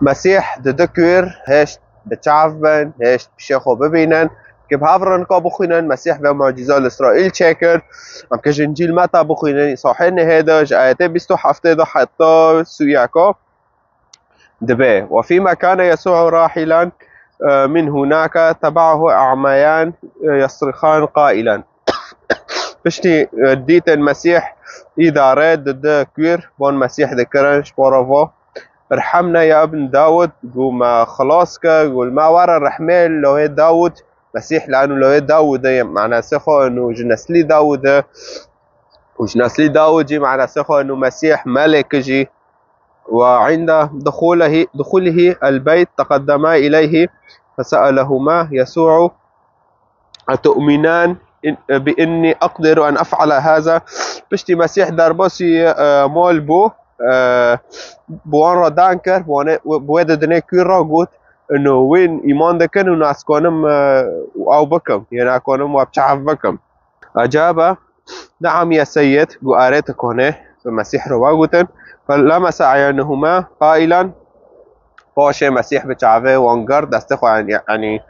مسيح دكوير هشت بتشعفبن هشت بشيخو ببينن كب هافرن كا بخوينن مسيح و معجزة لإسرائيل شاكر ام كجنجيل متى بخوينن صاحن هيدا آياتي بيستو حفتي دا حتى سوياكو دبي وفيما كان يسوع راحلا من هناك تبعه أعميان يصرخان قائلا بشتي ديت المسيح إذا راد ضد كوير بون مسيح ذكرنش بورافو ارحمنا يا ابن داود قوم خلاصك قول ما ورا الرحمن لو هي داود مسيح لأنه لو هي داود معنى سخو انه جنسلي داود وجنسلي داود جي معنى سخو انه مسيح ملك جي وعند دخوله البيت تقدما إليه فسألهما يسوع أتؤمنان بإني أقدر أن أفعل هذا بشتي مسيح دربوسي مول بو بوان را دانكر بويدا دنيا كيرا قوت انه وين ايمان دكن وناس كونم او بكم يعني كونم وابشعف بكم اجاب نعم يا سيد قاريت كونه فمسيح روا قوتن فلمس عينهما قائلا باشي مسيح بشعفه وانقر دستخو يعني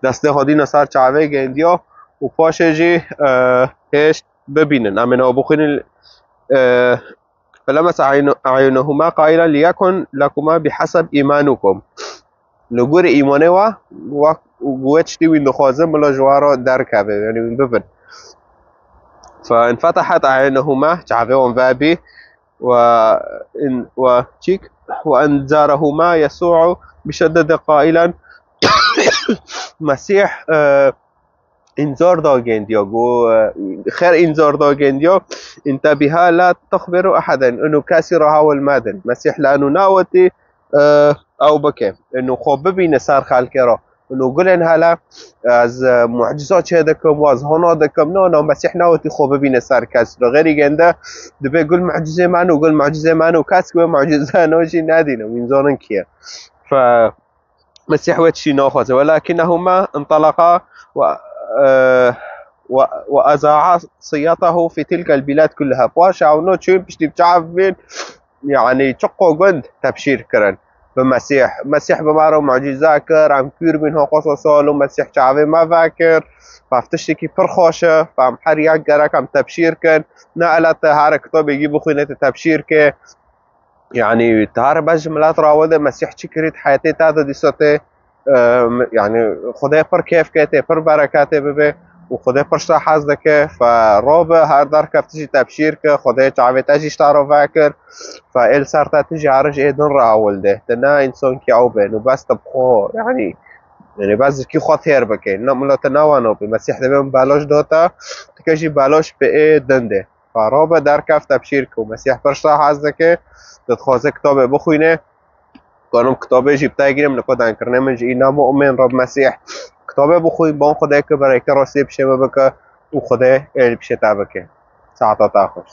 دستخو دينا صار شعفه جنديو وباشي جي هيش ببينن امنا وبخين فلمس عينهما قائلا ليكن لكما بحسب إيمانكم لغور إيمانوا وقوتشتي وين دخوازم ولا جوارو دركبه يعني من بفن فانفتحت عينهما شعفهم بابي وأنذرهما يسوع بشدة قائلا مسيح انذار داگندیا گو خیر انذار داگندیا انتبه لا تخبروا احدا انه کسی را حول مدن مسیح لانه ناوتی او بکه انه خوب ببینه سر خلق را انه قلن هلا از معجزات چه دکم و از هانا دکم نه مسیح ناوتی خوب ببینه سر کس را غیری گنده دبه قل معجزه منو قل معجزه منو کس که معجزه نوشی ندینه وینزانن کیه ف مسيح وتشي ناخذ ولكنهما انطلقا وأذاعا صيته في تلك البلاد كلها باشا ونو تشوين بشتي بتعرفين يعني تشقو قند تبشير كرن بمسيح مسيح بمارو معجزة كر عم كير منها قصصا لو مسيح شعبي ما فاكر فافتشتكي فرخوشة فعم حريق قرك عم تبشير كن نقلت هار كتاب يجيبو خينة تبشير كي يعني تهار بجملات راوده مسيح شكرت حياتي تاتا دي صوتي يعني خدای پر کیف کته پر برکاته ببه و خدای پر شاحز دکه فروب هر در کفتشی تبشیر که خدای چاوی تجیش تارو فکر فال سرتا تجی عرش ایدن را اول ده تنا انسان کی او بین و بس تبخو يعني بس کی خود هر بکه نه ملا تناوانو به مسیح دبم بالاش دوتا تکشی بالاش به دنده فروب در کفت تبشیر که مسیح پر شاحز دکه تدخوازه کتاب بخوینه كانوا كتابه جبتها جينا نقود عن برنامج إنا مؤمن رب مسيح كتابه بخوي بان خدای که برای که راستی بشه بکه و خدای بشه تابکه ساعتا تاخوش